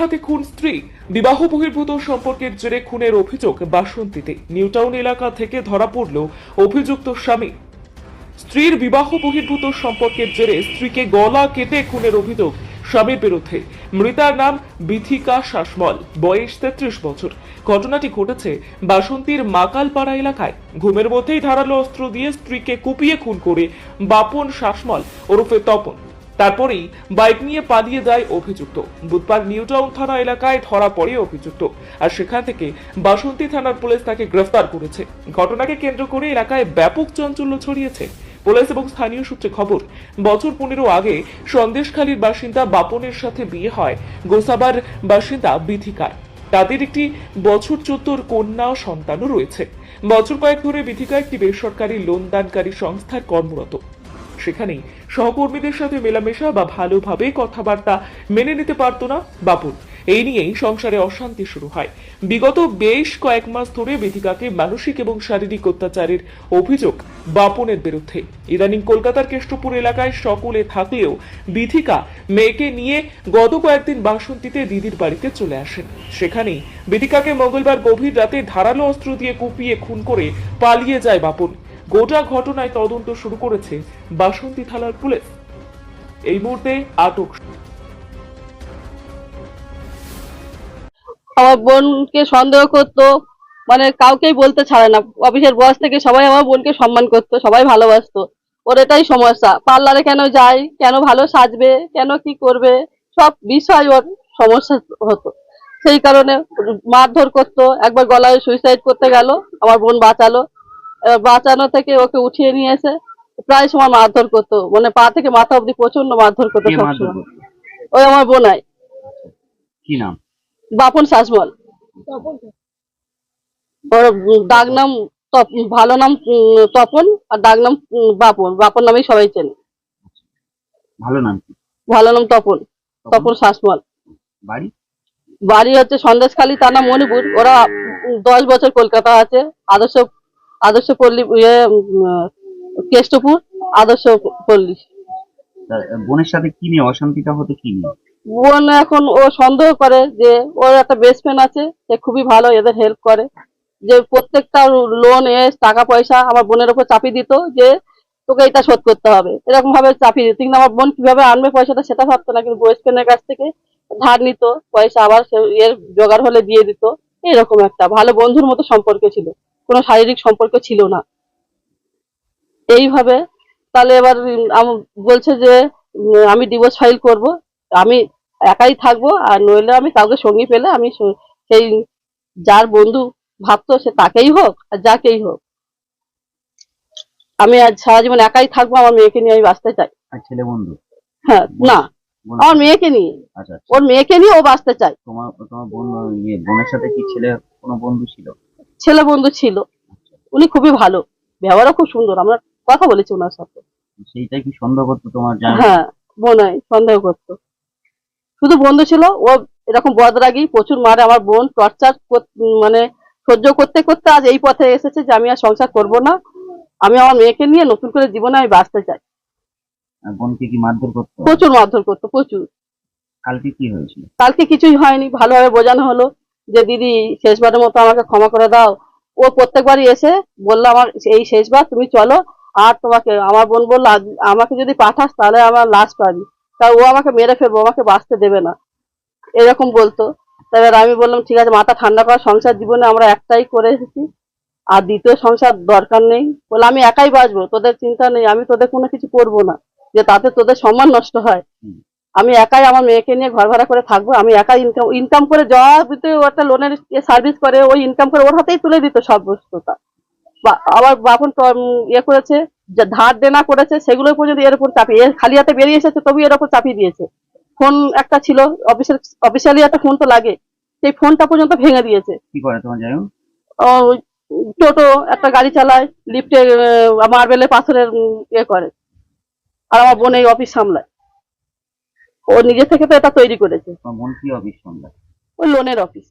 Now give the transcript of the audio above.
হাতে খুন স্ত্রী। বিবাহ বহির্ভূত সম্পর্কের জেরে খুনের অভিযোগ বাসন্তীতে। নিউটাউন এলাকা থেকে ধরা পড়ল অভিযুক্ত স্বামী। স্ত্রীর বিবাহ বহির্ভূত সম্পর্কের জেরে স্ত্রীকে গলা কেটে খুনের অভিযোগ স্বামীর বিরুদ্ধে। মৃতার নাম বিথিকা শাসমল, বয়স 33 বছর। ঘটনাটি ঘটেছে বাসন্তীর মাকালপাড়া এলাকায়। ঘুমের মধ্যেই ধারালো অস্ত্র দিয়ে স্ত্রীকে কুপিয়ে খুন করে বাপন শাসমল ওরফে তপন। তারপরেই বাইক নিয়ে পালিয়ে যায় অভিযুক্ত। বুধবার নিউটাউন থানা এলাকায় ধরা পড়ে অভিযুক্ত, আর সেখান থেকে বাসন্তী থানার পুলিশ তাকে গ্রেফতার করেছে। ঘটনাকে কেন্দ্র করে এলাকায় ব্যাপক চাঞ্চল্য ছড়িয়েছে। পুলিশ এবং স্থানীয় সূত্রে খবর, বছর 15 আগে সন্দেশখালীর বাসিন্দা বাপনের সাথে বিয়ে হয় গোসাবার বাসিন্দা বিথিকার। তাদের একটি বছর 14 কন্যা ও সন্তানও রয়েছে। বছর কয়েক ধরে বিথিকা একটি বেসরকারি লোন দানকারী সংস্থার কর্মরত। সেখানেই সহকর্মীদের সাথে মেলামেশা বা ভালোভাবে কথাবার্তা মেনে নিতে পারত না বাপন। এই নিয়েই সংসারে অশান্তি শুরু হয়। বিগত বেশ কয়েক মাস ধরে বিথিকাকে মানসিক এবং শারীরিক অত্যাচারের অভিযোগ বাপনের বিরুদ্ধে। ইদানিং কলকাতার কেষ্টপুর এলাকায় সকলে থাকলেও বিথিকা মেয়েকে নিয়ে গত কয়েকদিন বাসন্তীতে দিদির বাড়িতে চলে আসেন। সেখানেই বিথিকাকে মঙ্গলবার গভীর রাতে ধারালো অস্ত্র দিয়ে কুপিয়ে খুন করে পালিয়ে যায় বাপন। গোটা ঘটনায় তদন্ত শুরু করেছে বাসন্তী থানার পুলিশ। এই মুহূর্তে আটক আমার বোনকে সন্দেহ করতো, মানে কাউকেই বলতে ছাড়ে না। অফিসের বস থেকে সবাই আমার বোনকে সম্মান করতো, সবাই ভালোবাসতো। ওর এটাই সমস্যা, পার্লারে কেন যায়, কেন ভালো সাজবে, কেন কি করবে, সব বিষয় ওর সমস্যা হতো। সেই কারণে মারধর করতো। একবার গলায় সুইসাইড করতে গেল, আমার বোন বাঁচালো। বাঁচানো থেকে ওকে উঠিয়ে নিয়ে এসে প্রায় সময় মারধর করতো, মানে পা থেকে মাথা অব্দি প্রচন্ড মারধর করতো সবসময়। ওই আমার বোনাই। কি নাম? বাপন শাসমল। ওর ডাক নাম ভালো নাম তপন, আর ডাক নাম বাপন। বাপন নামেই সবাই চেনে। ভালো নাম কি? ভালো নাম তপন, তপন শাসমল। বাড়ি? বাড়ি হচ্ছে সন্দেশখালী, থানা মণিপুর। ওরা 10 বছর কলকাতা আছে। আদর্শ আদর্শ পল্লী কেষ্টপুর আদর্শ পল্লী। বোনের সাথে কি নিয়ে অশান্তিটা হতো, কি নিয়ে? বোন এখন ও সন্দেহ করে যে ওর একটা বেস্ট ফ্রেন্ড আছে, সে খুবই ভালো, এদের হেল্প করে। যে প্রত্যেকটা লোন টাকা পয়সা আমার বোনের উপর চাপিয়ে দিত, যে তোকে এটা শোধ করতে হবে, এরকম ভাবে চাপিয়ে দিত। কিন্তু আমার বোন কিভাবে আনবে পয়সাটা সেটা ভাবতো না, কিন্তু বেস্ট ফ্রেন্ডের কাছ থেকে ধার নিত পয়সা, আবার এর জোগাড় হলে দিয়ে দিত। এরকম একটা ভালো বন্ধুর মতো সম্পর্ক ছিল, কোনো শারীরিক সম্পর্ক ছিল না। এইভাবে তাহলে এবার বলছে যে আমি ডিভোর্স ফাইল করব, আমি একাই থাকবো, আর নইলে আমি কাউকে সঙ্গী পেলে আমি সেই যার বন্ধু ভাবতো সে তাকেই হোক আর যাকেই হোক, আমি আজ সারা জীবন একাই থাকবো, আমার মেয়েকে নিয়ে আমি বাঁচতে চাই। আর ছেলে বন্ধু? হ্যাঁ, না, আমার মেয়েকে নিয়ে। আচ্ছা, ওর মেয়েকে নিয়ে ও বাঁচতে চায়। তোমার তোমার বোন বোনের সাথে কি ছেলে কোনো বন্ধু ছিল? ছেলে বন্ধু ছিল, উনি খুবই ভালো, ব্যবহারও খুব সুন্দর। আমরা কথা বলেছি ওনার সাথে। সেইটাই কি সন্দেহ করতো তোমার জামাই? হ্যাঁ, বোনাই সন্দেহ করতো। শুধু বন্ধু ছিল, ও এরকম বদরাগী, প্রচুর মারে। আমার বোন টর্চার মানে সহ্য করতে করতে আজ এই পথে এসেছে যে আমি আর সংসার করব না, আমি আমার মেয়েকে নিয়ে নতুন করে জীবনে আমি বাঁচতে চাই। আর বোনকে কি মারধর করতো? প্রচুর মারধর করতো, প্রচুর। কালকে কি হয়েছিল? কালকে কিছুই হয়নি, ভালোভাবে বোঝানো হলো যে দিদি শেষবারের মতো আমাকে ক্ষমা করে দাও। ও প্রত্যেকবারই এসে বললো আমার এই শেষবার, তুমি চলো। আর তোমাকে, আমার বোন বললো আমাকে যদি পাঠাস তাহলে আমার লাশ পাবি, কারণ ও আমাকে মেরে ফেলবো, আমাকে বাঁচতে দেবে না, এরকম বলতো। এবার আমি বললাম ঠিক আছে, মাথা ঠান্ডা কর, সংসার জীবনে আমরা একটাই করে এসেছি, আর দ্বিতীয় সংসার দরকার নেই। বলে আমি একাই বাঁচবো, তোদের চিন্তা নেই, আমি তোদের কোনো কিছু করবো না, যে তাতে তোদের সম্মান নষ্ট হয়। আমি একাই আমার মেয়েকে নিয়ে ঘর ভাড়া করে থাকবো, আমি একাই ইনকাম করে, জবাবিতে একটা লোনের সার্ভিস করে, ওই ইনকাম করে ওর হাতেই তুলে দিত সব বস্তুটা। আবার বাপন ইয়ে করেছে, যে ধার দেনা করেছে সেগুলো পর্যন্ত এর উপর চাপিয়ে, খালি হাতে বেরিয়ে এসেছে তবু এর উপর চাপিয়ে দিয়েছে। ফোন একটা ছিল, অফিসিয়ালি একটা ফোন তো লাগে, সেই ফোনটা পর্যন্ত ভেঙে দিয়েছে। কি করে তোমার জামাই? টোটো একটা গাড়ি চালায়, লিফটে মার্বেলে পাথরের ইয়ে করে, আর আমার বোন এই অফিস সামলায়। ও নিজে থেকে তো এটা তৈরি করেছে। তোমার বোন কি অফিস সামলায়? ওই লোনের অফিস।